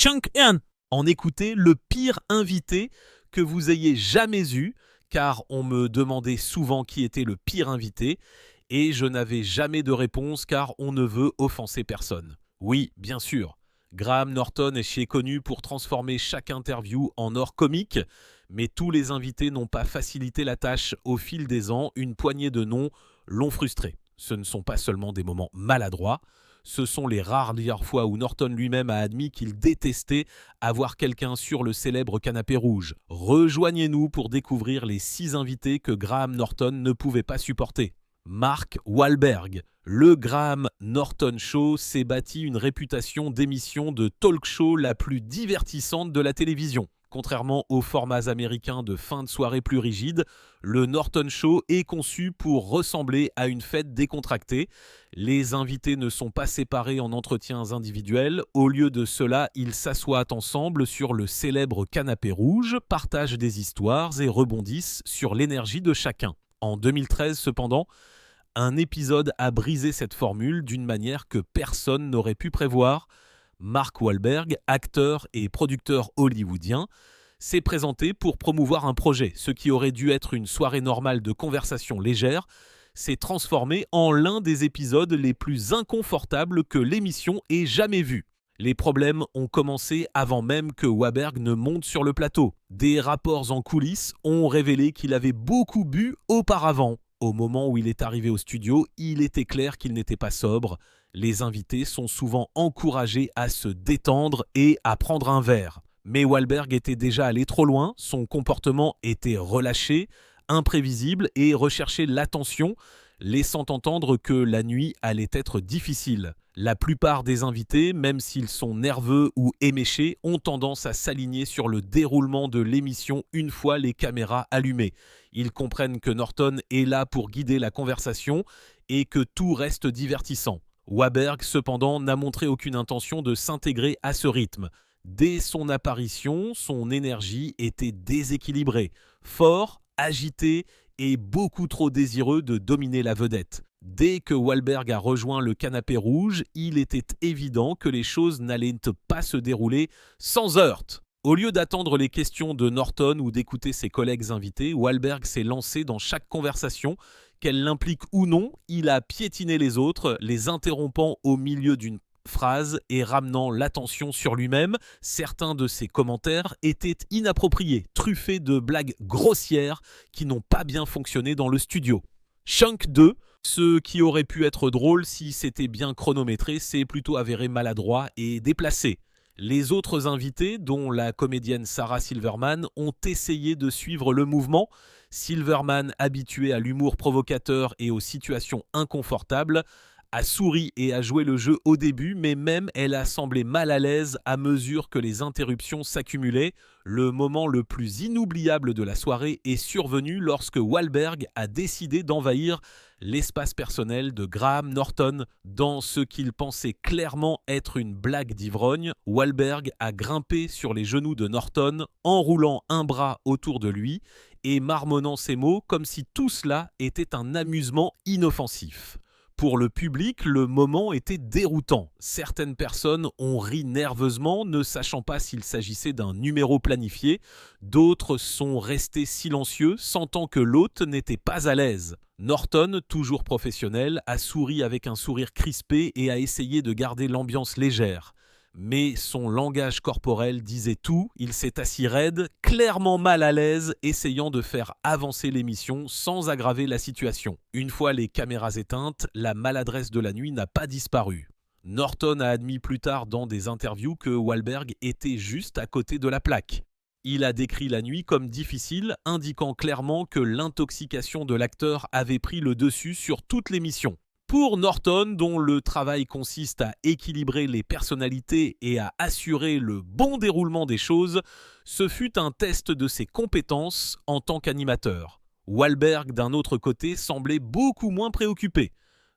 Chunk Eun, en écouter le pire invité que vous ayez jamais eu, car on me demandait souvent qui était le pire invité, et je n'avais jamais de réponse car on ne veut offenser personne. Oui, bien sûr, Graham Norton est connu pour transformer chaque interview en or comique, mais tous les invités n'ont pas facilité la tâche. Au fil des ans, une poignée de noms l'ont frustré. Ce ne sont pas seulement des moments maladroits, ce sont les rares fois où Norton lui-même a admis qu'il détestait avoir quelqu'un sur le célèbre canapé rouge. Rejoignez-nous pour découvrir les 6 invités que Graham Norton ne pouvait pas supporter. Mark Wahlberg. Le Graham Norton Show s'est bâti une réputation d'émission de talk show la plus divertissante de la télévision. Contrairement aux formats américains de fin de soirée plus rigides, le Norton Show est conçu pour ressembler à une fête décontractée. Les invités ne sont pas séparés en entretiens individuels. Au lieu de cela, ils s'assoient ensemble sur le célèbre canapé rouge, partagent des histoires et rebondissent sur l'énergie de chacun. En 2013, cependant, un épisode a brisé cette formule d'une manière que personne n'aurait pu prévoir. Mark Wahlberg, acteur et producteur hollywoodien, s'est présenté pour promouvoir un projet. Ce qui aurait dû être une soirée normale de conversation légère s'est transformé en l'un des épisodes les plus inconfortables que l'émission ait jamais vu. Les problèmes ont commencé avant même que Wahlberg ne monte sur le plateau. Des rapports en coulisses ont révélé qu'il avait beaucoup bu auparavant. Au moment où il est arrivé au studio, il était clair qu'il n'était pas sobre. Les invités sont souvent encouragés à se détendre et à prendre un verre. Mais Wahlberg était déjà allé trop loin, son comportement était relâché, imprévisible et recherchait l'attention, laissant entendre que la nuit allait être difficile. La plupart des invités, même s'ils sont nerveux ou éméchés, ont tendance à s'aligner sur le déroulement de l'émission une fois les caméras allumées. Ils comprennent que Norton est là pour guider la conversation et que tout reste divertissant. Wahlberg, cependant, n'a montré aucune intention de s'intégrer à ce rythme. Dès son apparition, son énergie était déséquilibrée, fort, agité et beaucoup trop désireux de dominer la vedette. Dès que Wahlberg a rejoint le canapé rouge, il était évident que les choses n'allaient pas se dérouler sans heurts. Au lieu d'attendre les questions de Norton ou d'écouter ses collègues invités, Wahlberg s'est lancé dans chaque conversation, qu'elle l'implique ou non. Il a piétiné les autres, les interrompant au milieu d'une phrase et ramenant l'attention sur lui-même. Certains de ses commentaires étaient inappropriés, truffés de blagues grossières qui n'ont pas bien fonctionné dans le studio. Chunk 2, ce qui aurait pu être drôle si c'était bien chronométré, s'est plutôt avéré maladroit et déplacé. Les autres invités, dont la comédienne Sarah Silverman, ont essayé de suivre le mouvement. Silverman, habituée à l'humour provocateur et aux situations inconfortables, a souri et a joué le jeu au début, mais même elle a semblé mal à l'aise à mesure que les interruptions s'accumulaient. Le moment le plus inoubliable de la soirée est survenu lorsque Wahlberg a décidé d'envahir l'espace personnel de Graham Norton. Dans ce qu'il pensait clairement être une blague d'ivrogne, Wahlberg a grimpé sur les genoux de Norton, enroulant un bras autour de lui et marmonnant ces mots comme si tout cela était un amusement inoffensif. Pour le public, le moment était déroutant. Certaines personnes ont ri nerveusement, ne sachant pas s'il s'agissait d'un numéro planifié. D'autres sont restés silencieux, sentant que l'hôte n'était pas à l'aise. Norton, toujours professionnel, a souri avec un sourire crispé et a essayé de garder l'ambiance légère. Mais son langage corporel disait tout, il s'est assis raide, clairement mal à l'aise, essayant de faire avancer l'émission sans aggraver la situation. Une fois les caméras éteintes, la maladresse de la nuit n'a pas disparu. Norton a admis plus tard dans des interviews que Wahlberg était juste à côté de la plaque. Il a décrit la nuit comme difficile, indiquant clairement que l'intoxication de l'acteur avait pris le dessus sur toute l'émission. Pour Norton, dont le travail consiste à équilibrer les personnalités et à assurer le bon déroulement des choses, ce fut un test de ses compétences en tant qu'animateur. Wahlberg, d'un autre côté, semblait beaucoup moins préoccupé.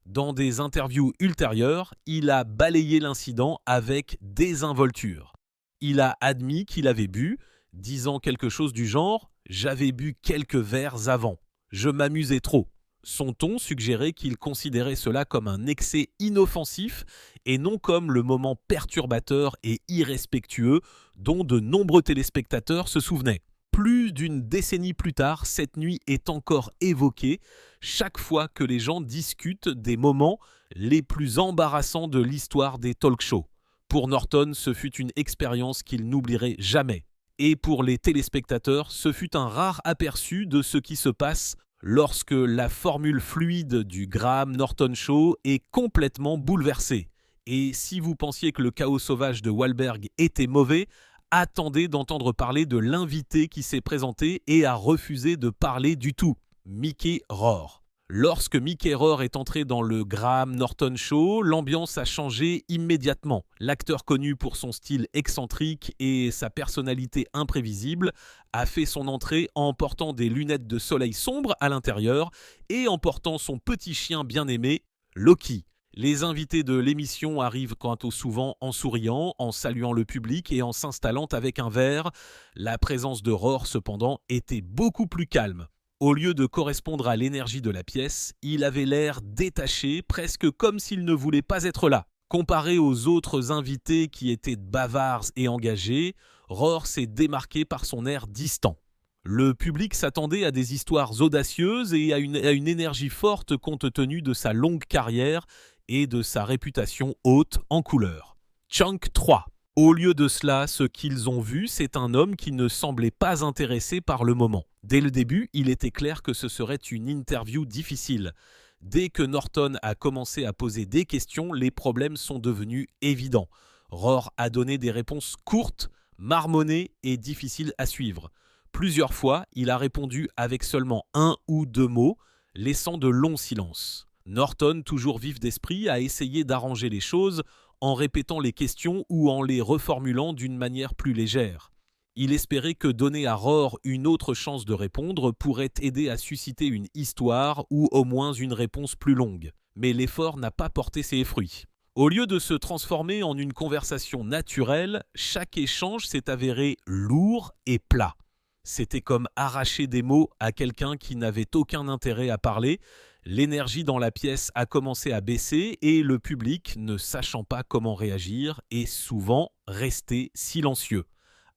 Dans des interviews ultérieures, il a balayé l'incident avec désinvolture. Il a admis qu'il avait bu, disant quelque chose du genre « J'avais bu quelques verres avant. Je m'amusais trop. Son ton suggérait qu'il considérait cela comme un excès inoffensif et non comme le moment perturbateur et irrespectueux dont de nombreux téléspectateurs se souvenaient. Plus d'une décennie plus tard, cette nuit est encore évoquée chaque fois que les gens discutent des moments les plus embarrassants de l'histoire des talk-shows. Pour Norton, ce fut une expérience qu'il n'oublierait jamais. Et pour les téléspectateurs, ce fut un rare aperçu de ce qui se passe lorsque la formule fluide du Graham Norton Show est complètement bouleversée. Et si vous pensiez que le chaos sauvage de Wahlberg était mauvais, attendez d'entendre parler de l'invité qui s'est présenté et a refusé de parler du tout, Mickey Rourke. Lorsque Mickey Rourke est entré dans le Graham Norton Show, l'ambiance a changé immédiatement. L'acteur connu pour son style excentrique et sa personnalité imprévisible a fait son entrée en portant des lunettes de soleil sombre à l'intérieur et en portant son petit chien bien-aimé, Loki. Les invités de l'émission arrivent quant au souvent en souriant, en saluant le public et en s'installant avec un verre. La présence de Rourke, cependant, était beaucoup plus calme. Au lieu de correspondre à l'énergie de la pièce, il avait l'air détaché, presque comme s'il ne voulait pas être là. Comparé aux autres invités qui étaient bavards et engagés, Rourke s'est démarqué par son air distant. Le public s'attendait à des histoires audacieuses et à une énergie forte compte tenu de sa longue carrière et de sa réputation haute en couleur. Chunk 3. Au lieu de cela, ce qu'ils ont vu, c'est un homme qui ne semblait pas intéressé par le moment. Dès le début, il était clair que ce serait une interview difficile. Dès que Norton a commencé à poser des questions, les problèmes sont devenus évidents. Rourke a donné des réponses courtes, marmonnées et difficiles à suivre. Plusieurs fois, il a répondu avec seulement 1 ou 2 mots, laissant de longs silences. Norton, toujours vif d'esprit, a essayé d'arranger les choses en répétant les questions ou en les reformulant d'une manière plus légère. Il espérait que donner à Rourke une autre chance de répondre pourrait aider à susciter une histoire ou au moins une réponse plus longue. Mais l'effort n'a pas porté ses fruits. Au lieu de se transformer en une conversation naturelle, chaque échange s'est avéré lourd et plat. C'était comme arracher des mots à quelqu'un qui n'avait aucun intérêt à parler. L'énergie dans la pièce a commencé à baisser et le public, ne sachant pas comment réagir, est souvent resté silencieux.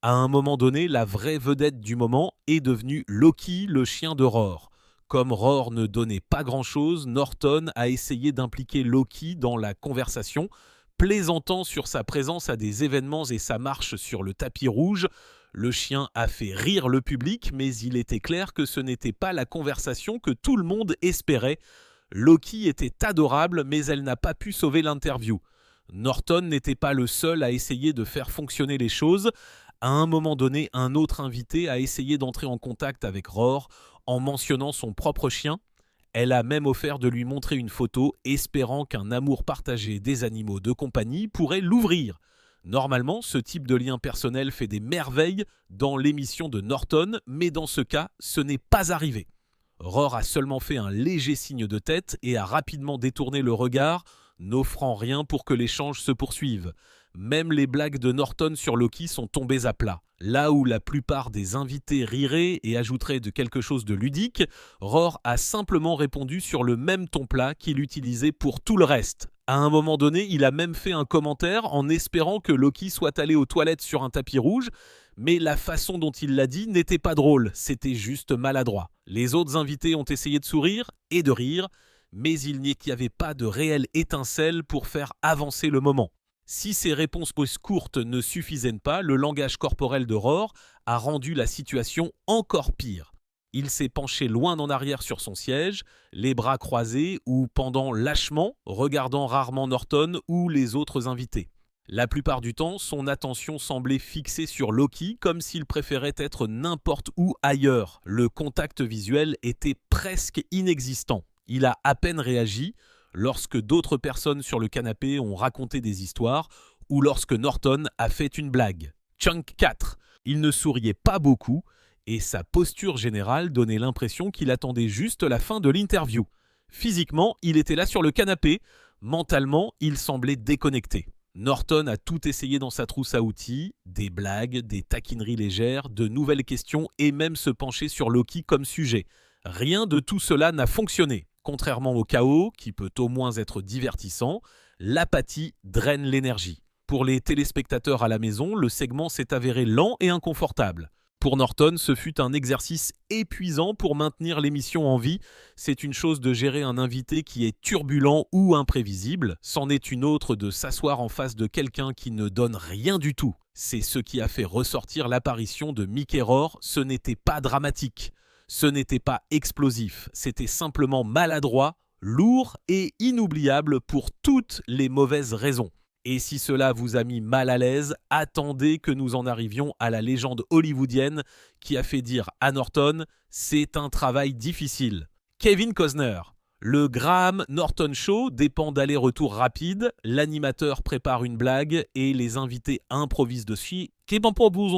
À un moment donné, la vraie vedette du moment est devenue Loki, le chien de Rourke. Comme Rourke ne donnait pas grand-chose, Norton a essayé d'impliquer Loki dans la conversation, plaisantant sur sa présence à des événements et sa marche sur le tapis rouge. Le chien a fait rire le public, mais il était clair que ce n'était pas la conversation que tout le monde espérait. Loki était adorable, mais elle n'a pas pu sauver l'interview. Norton n'était pas le seul à essayer de faire fonctionner les choses. À un moment donné, un autre invité a essayé d'entrer en contact avec Rourke en mentionnant son propre chien. Elle a même offert de lui montrer une photo, espérant qu'un amour partagé des animaux de compagnie pourrait l'ouvrir. Normalement, ce type de lien personnel fait des merveilles dans l'émission de Norton, mais dans ce cas, ce n'est pas arrivé. Rourke a seulement fait un léger signe de tête et a rapidement détourné le regard, n'offrant rien pour que l'échange se poursuive. Même les blagues de Norton sur Loki sont tombées à plat. Là où la plupart des invités riraient et ajouteraient de quelque chose de ludique, Rourke a simplement répondu sur le même ton plat qu'il utilisait pour tout le reste. À un moment donné, il a même fait un commentaire en espérant que Loki soit allé aux toilettes sur un tapis rouge, mais la façon dont il l'a dit n'était pas drôle, c'était juste maladroit. Les autres invités ont essayé de sourire et de rire, mais il n'y avait pas de réelle étincelle pour faire avancer le moment. Si ces réponses courtes ne suffisaient pas, le langage corporel de Rourke a rendu la situation encore pire. Il s'est penché loin en arrière sur son siège, les bras croisés ou pendant lâchement, regardant rarement Norton ou les autres invités. La plupart du temps, son attention semblait fixée sur Loki comme s'il préférait être n'importe où ailleurs. Le contact visuel était presque inexistant. Il a à peine réagi lorsque d'autres personnes sur le canapé ont raconté des histoires ou lorsque Norton a fait une blague. Chunk 4. Il ne souriait pas beaucoup et sa posture générale donnait l'impression qu'il attendait juste la fin de l'interview. Physiquement, il était là sur le canapé. Mentalement, il semblait déconnecté. Norton a tout essayé dans sa trousse à outils, des blagues, des taquineries légères, de nouvelles questions et même se pencher sur Loki comme sujet. Rien de tout cela n'a fonctionné. Contrairement au chaos, qui peut au moins être divertissant, l'apathie draine l'énergie. Pour les téléspectateurs à la maison, le segment s'est avéré lent et inconfortable. Pour Norton, ce fut un exercice épuisant pour maintenir l'émission en vie. C'est une chose de gérer un invité qui est turbulent ou imprévisible. C'en est une autre de s'asseoir en face de quelqu'un qui ne donne rien du tout. C'est ce qui a fait ressortir l'apparition de Mickey Rourke. Ce n'était pas dramatique, ce n'était pas explosif, c'était simplement maladroit, lourd et inoubliable pour toutes les mauvaises raisons. Et si cela vous a mis mal à l'aise, attendez que nous en arrivions à la légende hollywoodienne qui a fait dire à Norton « c'est un travail difficile ». Kevin Costner. Le Graham Norton Show dépend d'allers-retours rapides, l'animateur prépare une blague et les invités improvisent dessus.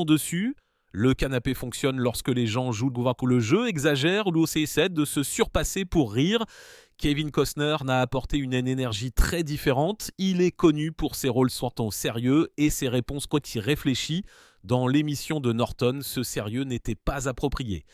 Dessus. Le canapé fonctionne lorsque les gens jouent le jeu, exagèrent ou essaient de se surpasser pour rire. Kevin Costner n'a apporté une énergie très différente. Il est connu pour ses rôles sortant sérieux et ses réponses quand il réfléchit. Dans l'émission de Norton, ce sérieux n'était pas approprié.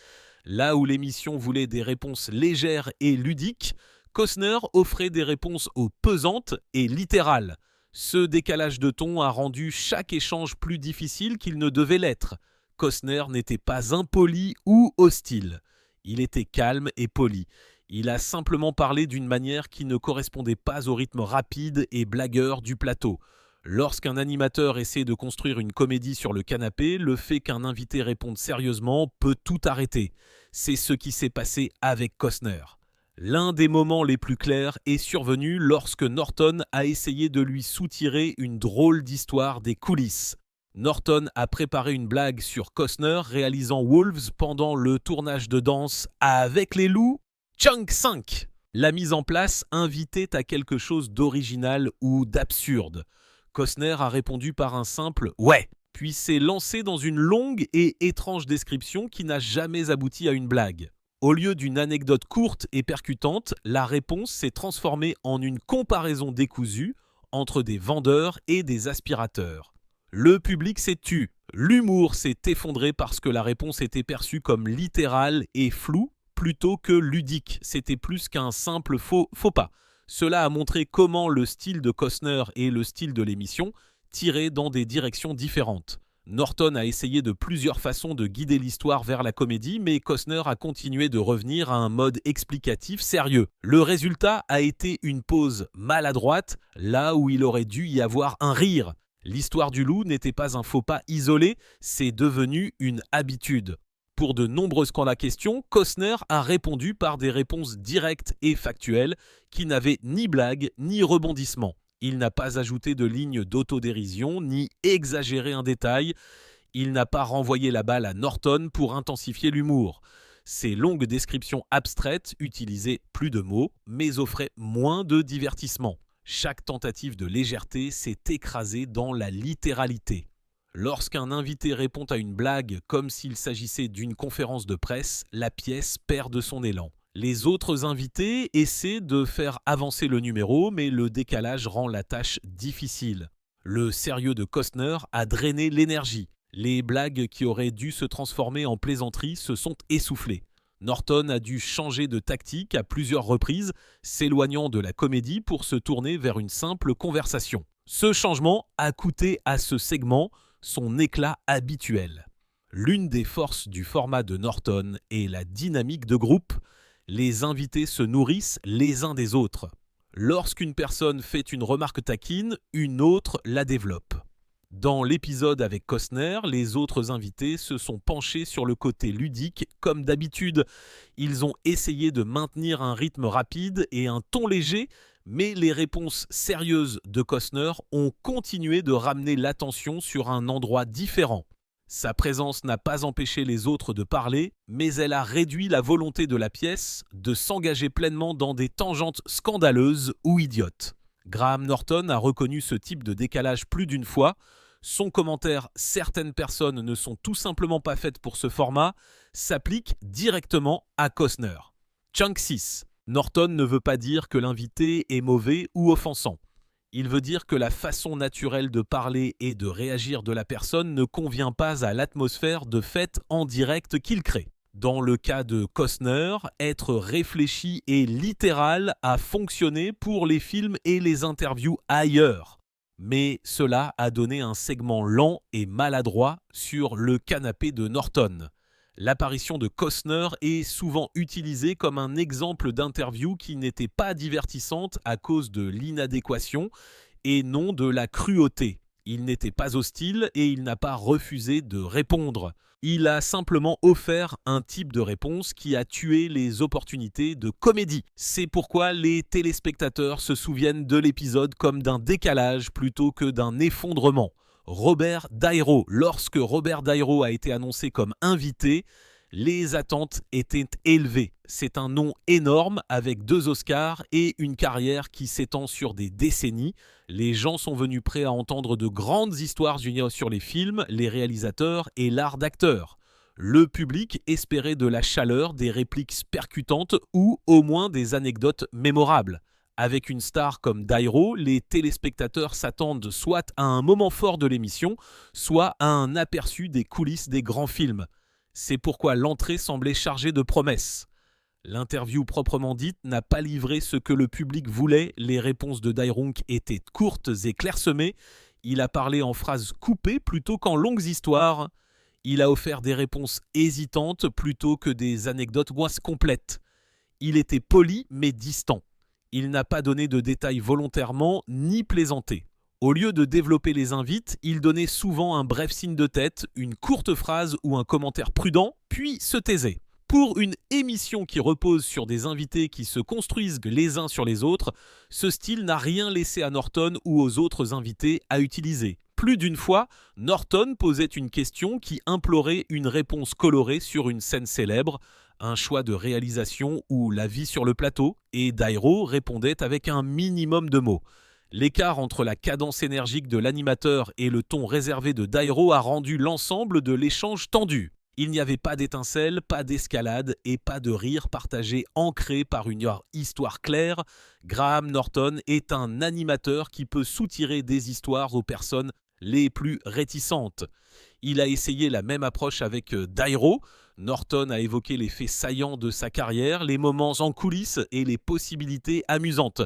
Là où l'émission voulait des réponses légères et ludiques, Costner offrait des réponses pesantes et littérales. Ce décalage de ton a rendu chaque échange plus difficile qu'il ne devait l'être. Costner n'était pas impoli ou hostile. Il était calme et poli. Il a simplement parlé d'une manière qui ne correspondait pas au rythme rapide et blagueur du plateau. Lorsqu'un animateur essaie de construire une comédie sur le canapé, le fait qu'un invité réponde sérieusement peut tout arrêter. C'est ce qui s'est passé avec Costner. L'un des moments les plus clairs est survenu lorsque Norton a essayé de lui soutirer une drôle d'histoire des coulisses. Norton a préparé une blague sur Costner réalisant Wolves pendant le tournage de Danse avec les loups. Chunk 5. La mise en place invitait à quelque chose d'original ou d'absurde. Costner a répondu par un simple « ouais », puis s'est lancé dans une longue et étrange description qui n'a jamais abouti à une blague. Au lieu d'une anecdote courte et percutante, la réponse s'est transformée en une comparaison décousue entre des vendeurs et des aspirateurs. Le public s'est tu. L'humour s'est effondré parce que la réponse était perçue comme littérale et floue plutôt que ludique. C'était plus qu'un simple faux pas. Cela a montré comment le style de Costner et le style de l'émission tiraient dans des directions différentes. Norton a essayé de plusieurs façons de guider l'histoire vers la comédie, mais Costner a continué de revenir à un mode explicatif sérieux. Le résultat a été une pause maladroite, là où il aurait dû y avoir un rire. L'histoire du loup n'était pas un faux pas isolé, c'est devenu une habitude. Pour de nombreuses questions, Costner a répondu par des réponses directes et factuelles qui n'avaient ni blague ni rebondissement. Il n'a pas ajouté de ligne d'autodérision ni exagéré un détail. Il n'a pas renvoyé la balle à Norton pour intensifier l'humour. Ses longues descriptions abstraites utilisaient plus de mots, mais offraient moins de divertissement. Chaque tentative de légèreté s'est écrasée dans la littéralité. Lorsqu'un invité répond à une blague comme s'il s'agissait d'une conférence de presse, la pièce perd de son élan. Les autres invités essaient de faire avancer le numéro, mais le décalage rend la tâche difficile. Le sérieux de Costner a drainé l'énergie. Les blagues qui auraient dû se transformer en plaisanteries se sont essoufflées. Norton a dû changer de tactique à plusieurs reprises, s'éloignant de la comédie pour se tourner vers une simple conversation. Ce changement a coûté à ce segment son éclat habituel. L'une des forces du format de Norton est la dynamique de groupe. Les invités se nourrissent les uns des autres. Lorsqu'une personne fait une remarque taquine, une autre la développe. Dans l'épisode avec Costner, les autres invités se sont penchés sur le côté ludique comme d'habitude. Ils ont essayé de maintenir un rythme rapide et un ton léger, mais les réponses sérieuses de Costner ont continué de ramener l'attention sur un endroit différent. Sa présence n'a pas empêché les autres de parler, mais elle a réduit la volonté de la pièce de s'engager pleinement dans des tangentes scandaleuses ou idiotes. Graham Norton a reconnu ce type de décalage plus d'une fois. Son commentaire « Certaines personnes ne sont tout simplement pas faites pour ce format » s'applique directement à Costner. Chunk 6. Norton ne veut pas dire que l'invité est mauvais ou offensant. Il veut dire que la façon naturelle de parler et de réagir de la personne ne convient pas à l'atmosphère de fête en direct qu'il crée. Dans le cas de Costner, être réfléchi et littéral a fonctionné pour les films et les interviews ailleurs. Mais cela a donné un segment lent et maladroit sur le canapé de Norton. L'apparition de Costner est souvent utilisée comme un exemple d'interview qui n'était pas divertissante à cause de l'inadéquation et non de la cruauté. Il n'était pas hostile et il n'a pas refusé de répondre. Il a simplement offert un type de réponse qui a tué les opportunités de comédie. C'est pourquoi les téléspectateurs se souviennent de l'épisode comme d'un décalage plutôt que d'un effondrement. Robert Dairo. Lorsque Robert Dairo a été annoncé comme invité, les attentes étaient élevées. C'est un nom énorme avec 2 Oscars et une carrière qui s'étend sur des décennies. Les gens sont venus prêts à entendre de grandes histoires sur les films, les réalisateurs et l'art d'acteur. Le public espérait de la chaleur, des répliques percutantes ou au moins des anecdotes mémorables. Avec une star comme Dairo, les téléspectateurs s'attendent soit à un moment fort de l'émission, soit à un aperçu des coulisses des grands films. C'est pourquoi l'entrée semblait chargée de promesses. L'interview proprement dite n'a pas livré ce que le public voulait, les réponses de Dairunk étaient courtes et clairsemées, il a parlé en phrases coupées plutôt qu'en longues histoires, il a offert des réponses hésitantes plutôt que des anecdotes complètes. Il était poli mais distant. Il n'a pas donné de détails volontairement ni plaisanté. Au lieu de développer les invites, il donnait souvent un bref signe de tête, une courte phrase ou un commentaire prudent, puis se taisait. Pour une émission qui repose sur des invités qui se construisent les uns sur les autres, ce style n'a rien laissé à Norton ou aux autres invités à utiliser. Plus d'une fois, Norton posait une question qui implorait une réponse colorée sur une scène célèbre, un choix de réalisation ou la vie sur le plateau, et Dairo répondait avec un minimum de mots. L'écart entre la cadence énergique de l'animateur et le ton réservé de Dairo a rendu l'ensemble de l'échange tendu. Il n'y avait pas d'étincelles, pas d'escalade et pas de rire partagé ancré par une histoire claire. Graham Norton est un animateur qui peut soutirer des histoires aux personnes les plus réticentes. Il a essayé la même approche avec Dairo. Norton a évoqué les faits saillants de sa carrière, les moments en coulisses et les possibilités amusantes.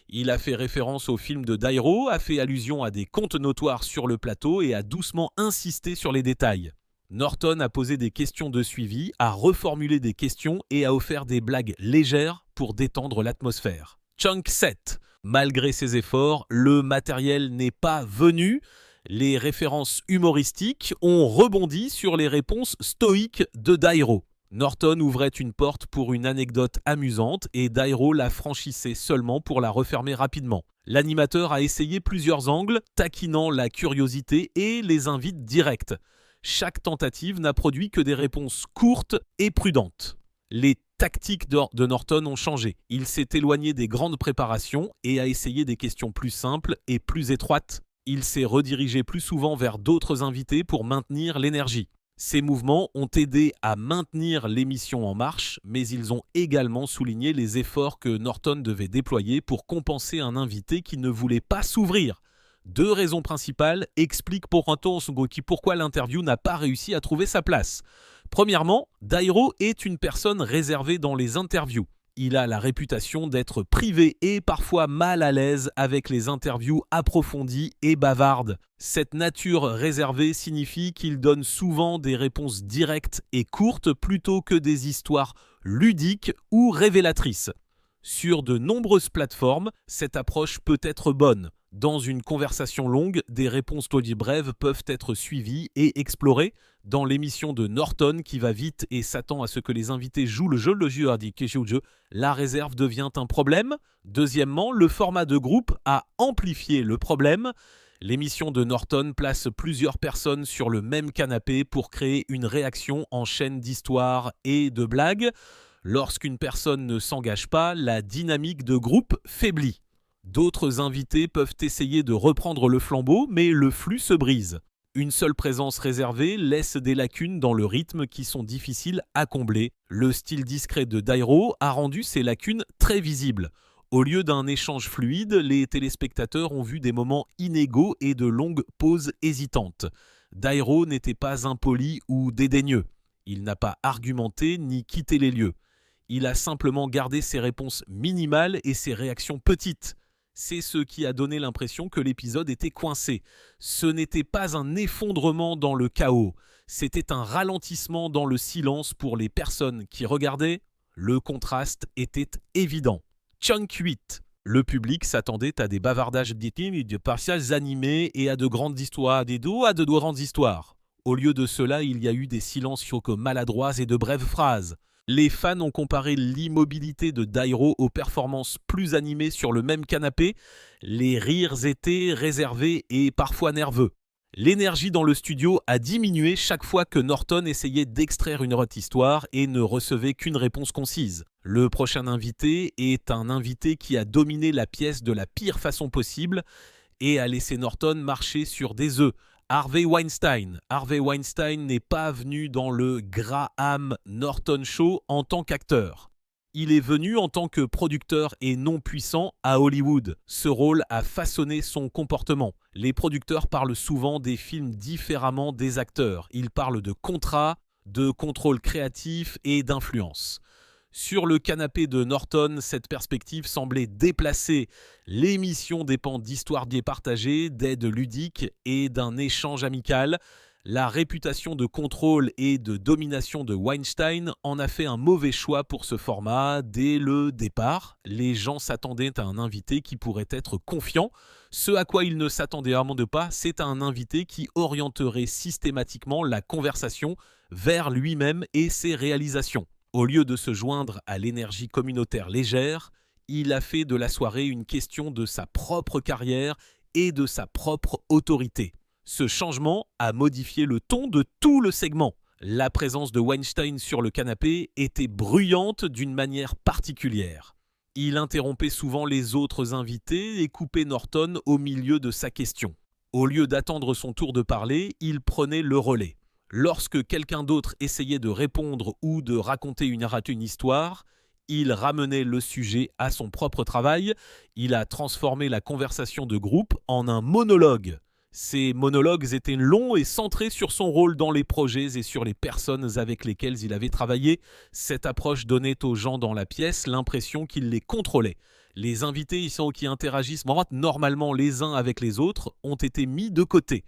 Il a fait référence au film de Dairo, a fait allusion à des contes notoires sur le plateau et a doucement insisté sur les détails. Norton a posé des questions de suivi, a reformulé des questions et a offert des blagues légères pour détendre l'atmosphère. Chunk 7. Malgré ses efforts, le matériel n'est pas venu. Les références humoristiques ont rebondi sur les réponses stoïques de Dairo. Norton ouvrait une porte pour une anecdote amusante et Dairo la franchissait seulement pour la refermer rapidement. L'animateur a essayé plusieurs angles, taquinant la curiosité et les invites directs. Chaque tentative n'a produit que des réponses courtes et prudentes. Les tactiques de Norton ont changé. Il s'est éloigné des grandes préparations et a essayé des questions plus simples et plus étroites. Il s'est redirigé plus souvent vers d'autres invités pour maintenir l'énergie. Ces mouvements ont aidé à maintenir l'émission en marche, mais ils ont également souligné les efforts que Norton devait déployer pour compenser un invité qui ne voulait pas s'ouvrir. 2 raisons principales expliquent pourquoi l'interview n'a pas réussi à trouver sa place. Premièrement, Dairo est une personne réservée dans les interviews. Il a la réputation d'être privé et parfois mal à l'aise avec les interviews approfondies et bavardes. Cette nature réservée signifie qu'il donne souvent des réponses directes et courtes plutôt que des histoires ludiques ou révélatrices. Sur de nombreuses plateformes, cette approche peut être bonne. Dans une conversation longue, des réponses brèves peuvent être suivies et explorées. Dans l'émission de Norton qui va vite et s'attend à ce que les invités jouent le jeu, la réserve devient un problème. Deuxièmement, le format de groupe a amplifié le problème. L'émission de Norton place plusieurs personnes sur le même canapé pour créer une réaction en chaîne d'histoires et de blagues. Lorsqu'une personne ne s'engage pas, la dynamique de groupe faiblit. D'autres invités peuvent essayer de reprendre le flambeau, mais le flux se brise. Une seule présence réservée laisse des lacunes dans le rythme qui sont difficiles à combler. Le style discret de Dairo a rendu ces lacunes très visibles. Au lieu d'un échange fluide, les téléspectateurs ont vu des moments inégaux et de longues pauses hésitantes. Dairo n'était pas impoli ou dédaigneux. Il n'a pas argumenté ni quitté les lieux. Il a simplement gardé ses réponses minimales et ses réactions petites. C'est ce qui a donné l'impression que l'épisode était coincé. Ce n'était pas un effondrement dans le chaos, c'était un ralentissement dans le silence pour les personnes qui regardaient. Le contraste était évident. Chunk 8. Le public s'attendait à des bavardages et de partiels animés et à de grandes histoires, de grandes histoires. Au lieu de cela, il y a eu des silences maladroits et de brèves phrases. Les fans ont comparé l'immobilité de Dairo aux performances plus animées sur le même canapé. Les rires étaient réservés et parfois nerveux. L'énergie dans le studio a diminué chaque fois que Norton essayait d'extraire une autre histoire et ne recevait qu'une réponse concise. Le prochain invité est un invité qui a dominé la pièce de la pire façon possible et a laissé Norton marcher sur des œufs. Harvey Weinstein. Harvey Weinstein n'est pas venu dans le Graham Norton Show en tant qu'acteur. Il est venu en tant que producteur et non puissant à Hollywood. Ce rôle a façonné son comportement. Les producteurs parlent souvent des films différemment des acteurs. Ils parlent de contrat, de contrôle créatif et d'influence. Sur le canapé de Norton, cette perspective semblait déplacée. L'émission dépend d'histoires départagées, d'aides ludiques et d'un échange amical. La réputation de contrôle et de domination de Weinstein en a fait un mauvais choix pour ce format dès le départ. Les gens s'attendaient à un invité qui pourrait être confiant. Ce à quoi ils ne s'attendaient vraiment pas, c'est à un invité qui orienterait systématiquement la conversation vers lui-même et ses réalisations. Au lieu de se joindre à l'énergie communautaire légère, il a fait de la soirée une question de sa propre carrière et de sa propre autorité. Ce changement a modifié le ton de tout le segment. La présence de Weinstein sur le canapé était bruyante d'une manière particulière. Il interrompait souvent les autres invités et coupait Norton au milieu de sa question. Au lieu d'attendre son tour de parler, il prenait le relais. Lorsque quelqu'un d'autre essayait de répondre ou de raconter une histoire, il ramenait le sujet à son propre travail. Il a transformé la conversation de groupe en un monologue. Ces monologues étaient longs et centrés sur son rôle dans les projets et sur les personnes avec lesquelles il avait travaillé. Cette approche donnait aux gens dans la pièce l'impression qu'il les contrôlait. Les invités qui interagissent normalement les uns avec les autres ont été mis de côté.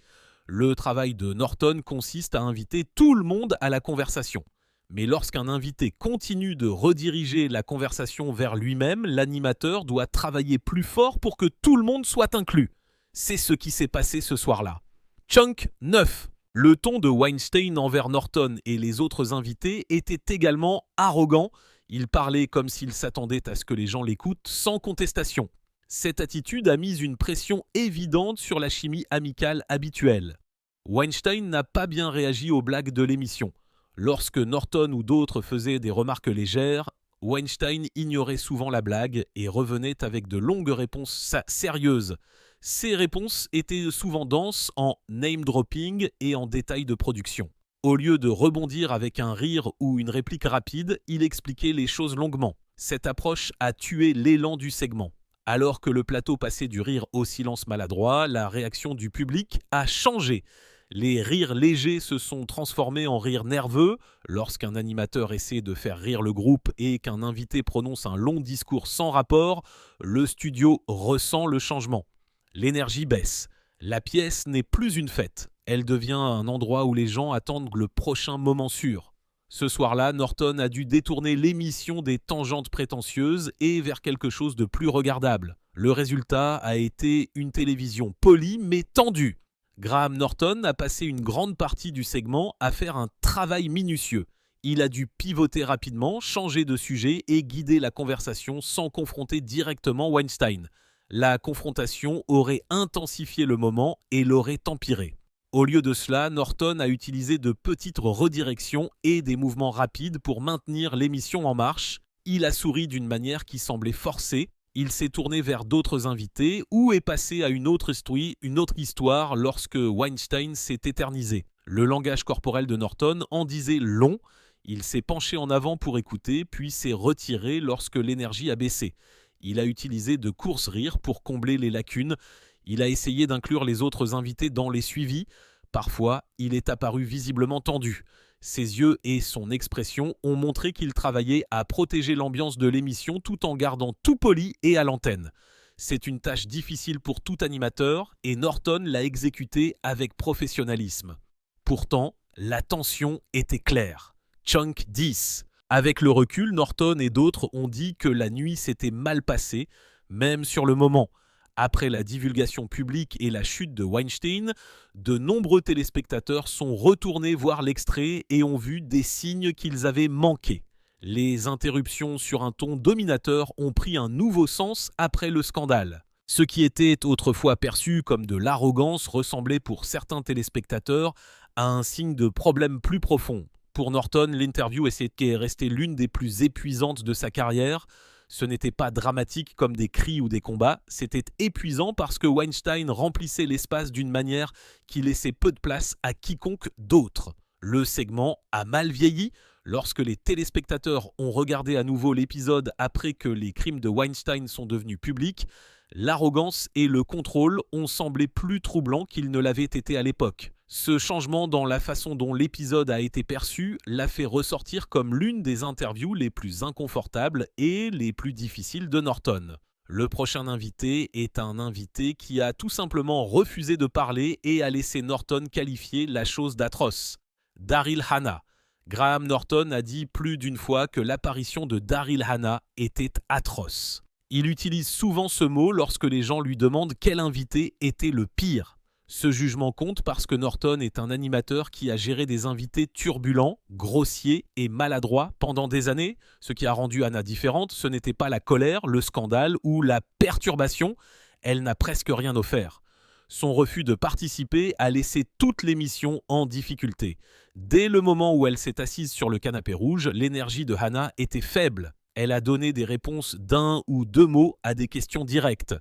Le travail de Norton consiste à inviter tout le monde à la conversation. Mais lorsqu'un invité continue de rediriger la conversation vers lui-même, l'animateur doit travailler plus fort pour que tout le monde soit inclus. C'est ce qui s'est passé ce soir-là. Chunk 9. Le ton de Weinstein envers Norton et les autres invités était également arrogant. Il parlait comme s'il s'attendait à ce que les gens l'écoutent sans contestation. Cette attitude a mis une pression évidente sur la chimie amicale habituelle. Weinstein n'a pas bien réagi aux blagues de l'émission. Lorsque Norton ou d'autres faisaient des remarques légères, Weinstein ignorait souvent la blague et revenait avec de longues réponses sérieuses. Ces réponses étaient souvent denses en name-dropping et en détails de production. Au lieu de rebondir avec un rire ou une réplique rapide, il expliquait les choses longuement. Cette approche a tué l'élan du segment. Alors que le plateau passait du rire au silence maladroit, la réaction du public a changé. Les rires légers se sont transformés en rires nerveux lorsqu'un animateur essaie de faire rire le groupe et qu'un invité prononce un long discours sans rapport. Le studio ressent le changement. L'énergie baisse. La pièce n'est plus une fête. Elle devient un endroit où les gens attendent le prochain moment sûr. Ce soir-là, Norton a dû détourner l'émission des tangentes prétentieuses et vers quelque chose de plus regardable. Le résultat a été une télévision polie mais tendue. Graham Norton a passé une grande partie du segment à faire un travail minutieux. Il a dû pivoter rapidement, changer de sujet et guider la conversation sans confronter directement Weinstein. La confrontation aurait intensifié le moment et l'aurait empiré. Au lieu de cela, Norton a utilisé de petites redirections et des mouvements rapides pour maintenir l'émission en marche. Il a souri d'une manière qui semblait forcée. Il s'est tourné vers d'autres invités ou est passé à une autre histoire lorsque Weinstein s'est éternisé. Le langage corporel de Norton en disait long. Il s'est penché en avant pour écouter, puis s'est retiré lorsque l'énergie a baissé. Il a utilisé de courts rires pour combler les lacunes. Il a essayé d'inclure les autres invités dans les suivis. Parfois, il est apparu visiblement tendu. Ses yeux et son expression ont montré qu'il travaillait à protéger l'ambiance de l'émission tout en gardant tout poli et à l'antenne. C'est une tâche difficile pour tout animateur et Norton l'a exécutée avec professionnalisme. Pourtant, la tension était claire. Chunk 10. Avec le recul, Norton et d'autres ont dit que la nuit s'était mal passée, même sur le moment. Après la divulgation publique et la chute de Weinstein, de nombreux téléspectateurs sont retournés voir l'extrait et ont vu des signes qu'ils avaient manqués. Les interruptions sur un ton dominateur ont pris un nouveau sens après le scandale. Ce qui était autrefois perçu comme de l'arrogance ressemblait pour certains téléspectateurs à un signe de problème plus profond. Pour Norton, l'interview est restée l'une des plus épuisantes de sa carrière. Ce n'était pas dramatique comme des cris ou des combats, c'était épuisant parce que Weinstein remplissait l'espace d'une manière qui laissait peu de place à quiconque d'autre. Le segment a mal vieilli. Lorsque les téléspectateurs ont regardé à nouveau l'épisode après que les crimes de Weinstein sont devenus publics, l'arrogance et le contrôle ont semblé plus troublants qu'ils ne l'avaient été à l'époque. Ce changement dans la façon dont l'épisode a été perçu l'a fait ressortir comme l'une des interviews les plus inconfortables et les plus difficiles de Norton. Le prochain invité est un invité qui a tout simplement refusé de parler et a laissé Norton qualifier la chose d'atroce. Daryl Hannah. Graham Norton a dit plus d'une fois que l'apparition de Daryl Hannah était atroce. Il utilise souvent ce mot lorsque les gens lui demandent quel invité était le pire. Ce jugement compte parce que Norton est un animateur qui a géré des invités turbulents, grossiers et maladroits pendant des années. Ce qui a rendu Hannah différente, ce n'était pas la colère, le scandale ou la perturbation. Elle n'a presque rien offert. Son refus de participer a laissé toute l'émission en difficulté. Dès le moment où elle s'est assise sur le canapé rouge, l'énergie de Hannah était faible. Elle a donné des réponses d'un ou deux mots à des questions directes.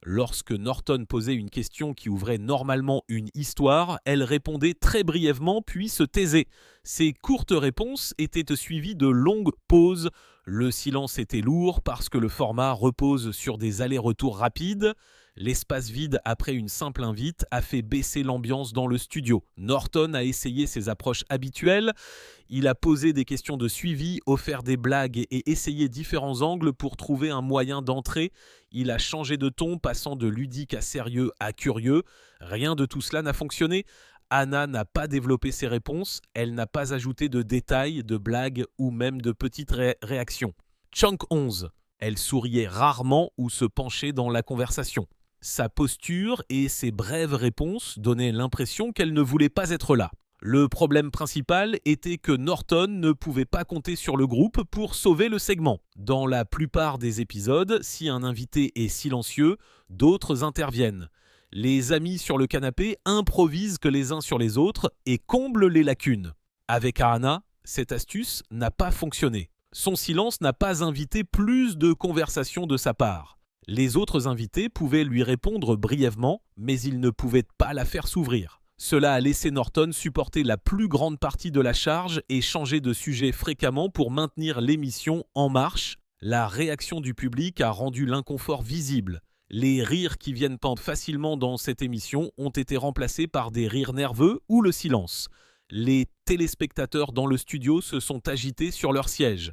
Lorsque Norton posait une question qui ouvrait normalement une histoire, elle répondait très brièvement puis se taisait. Ces courtes réponses étaient suivies de longues pauses. Le silence était lourd parce que le format repose sur des allers-retours rapides. L'espace vide après une simple invite a fait baisser l'ambiance dans le studio. Norton a essayé ses approches habituelles. Il a posé des questions de suivi, offert des blagues et essayé différents angles pour trouver un moyen d'entrer. Il a changé de ton, passant de ludique à sérieux à curieux. Rien de tout cela n'a fonctionné. Hannah n'a pas développé ses réponses. Elle n'a pas ajouté de détails, de blagues ou même de petites réactions. Chunk 11. Elle souriait rarement ou se penchait dans la conversation. Sa posture et ses brèves réponses donnaient l'impression qu'elle ne voulait pas être là. Le problème principal était que Norton ne pouvait pas compter sur le groupe pour sauver le segment. Dans la plupart des épisodes, si un invité est silencieux, d'autres interviennent. Les amis sur le canapé improvisent que les uns sur les autres et comblent les lacunes. Avec Hannah, cette astuce n'a pas fonctionné. Son silence n'a pas invité plus de conversation de sa part. Les autres invités pouvaient lui répondre brièvement, mais ils ne pouvaient pas la faire s'ouvrir. Cela a laissé Norton supporter la plus grande partie de la charge et changer de sujet fréquemment pour maintenir l'émission en marche. La réaction du public a rendu l'inconfort visible. Les rires qui viennent pendre facilement dans cette émission ont été remplacés par des rires nerveux ou le silence. Les téléspectateurs dans le studio se sont agités sur leur siège.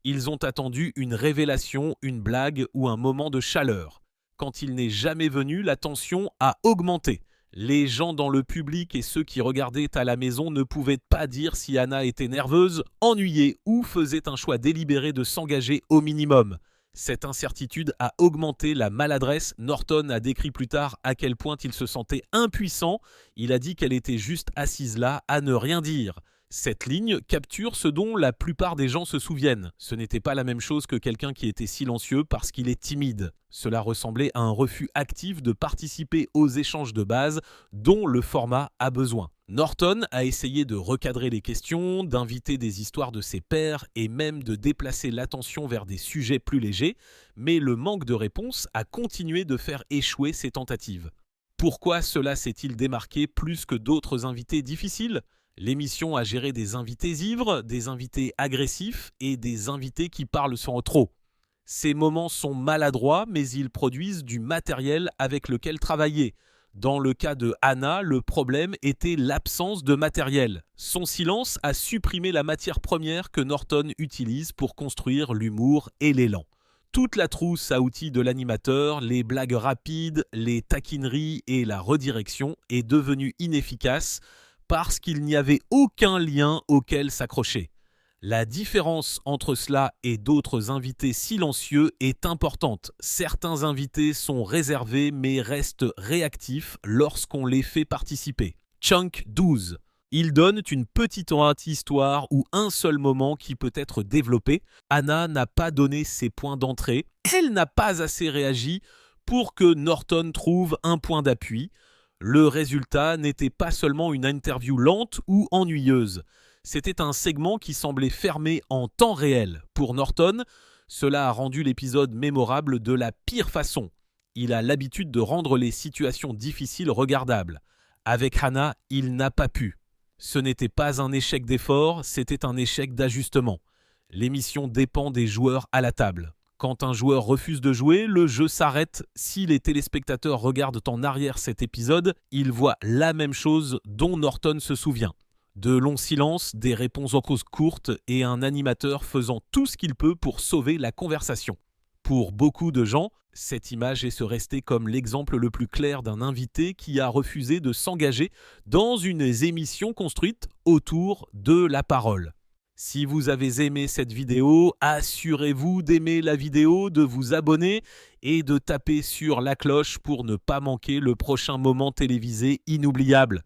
Ils ont attendu une révélation, une blague ou un moment de chaleur. Quand il n'est jamais venu, la tension a augmenté. Les gens dans le public et ceux qui regardaient à la maison ne pouvaient pas dire si Hannah était nerveuse, ennuyée ou faisait un choix délibéré de s'engager au minimum. Cette incertitude a augmenté la maladresse. Norton a décrit plus tard à quel point il se sentait impuissant. Il a dit qu'elle était juste assise là à ne rien dire. Cette ligne capture ce dont la plupart des gens se souviennent. Ce n'était pas la même chose que quelqu'un qui était silencieux parce qu'il est timide. Cela ressemblait à un refus actif de participer aux échanges de base dont le format a besoin. Norton a essayé de recadrer les questions, d'inviter des histoires de ses pairs et même de déplacer l'attention vers des sujets plus légers, mais le manque de réponse a continué de faire échouer ses tentatives. Pourquoi cela s'est-il démarqué plus que d'autres invités difficiles ? L'émission a géré des invités ivres, des invités agressifs et des invités qui parlent sans trop. Ces moments sont maladroits, mais ils produisent du matériel avec lequel travailler. Dans le cas de Hannah, le problème était l'absence de matériel. Son silence a supprimé la matière première que Norton utilise pour construire l'humour et l'élan. Toute la trousse à outils de l'animateur, les blagues rapides, les taquineries et la redirection est devenue inefficace parce qu'il n'y avait aucun lien auquel s'accrocher. La différence entre cela et d'autres invités silencieux est importante. Certains invités sont réservés mais restent réactifs lorsqu'on les fait participer. Chunk 12. Ils donnent une petite histoire ou un seul moment qui peut être développé. Hannah n'a pas donné ses points d'entrée. Elle n'a pas assez réagi pour que Norton trouve un point d'appui. Le résultat n'était pas seulement une interview lente ou ennuyeuse. C'était un segment qui semblait fermé en temps réel. Pour Norton, cela a rendu l'épisode mémorable de la pire façon. Il a l'habitude de rendre les situations difficiles regardables. Avec Hannah, il n'a pas pu. Ce n'était pas un échec d'effort, c'était un échec d'ajustement. L'émission dépend des joueurs à la table. Quand un joueur refuse de jouer, le jeu s'arrête. Si les téléspectateurs regardent en arrière cet épisode, ils voient la même chose dont Norton se souvient. De longs silences, des réponses en cause courtes et un animateur faisant tout ce qu'il peut pour sauver la conversation. Pour beaucoup de gens, cette image est restée comme l'exemple le plus clair d'un invité qui a refusé de s'engager dans une émission construite autour de la parole. Si vous avez aimé cette vidéo, assurez-vous d'aimer la vidéo, de vous abonner et de taper sur la cloche pour ne pas manquer le prochain moment télévisé inoubliable.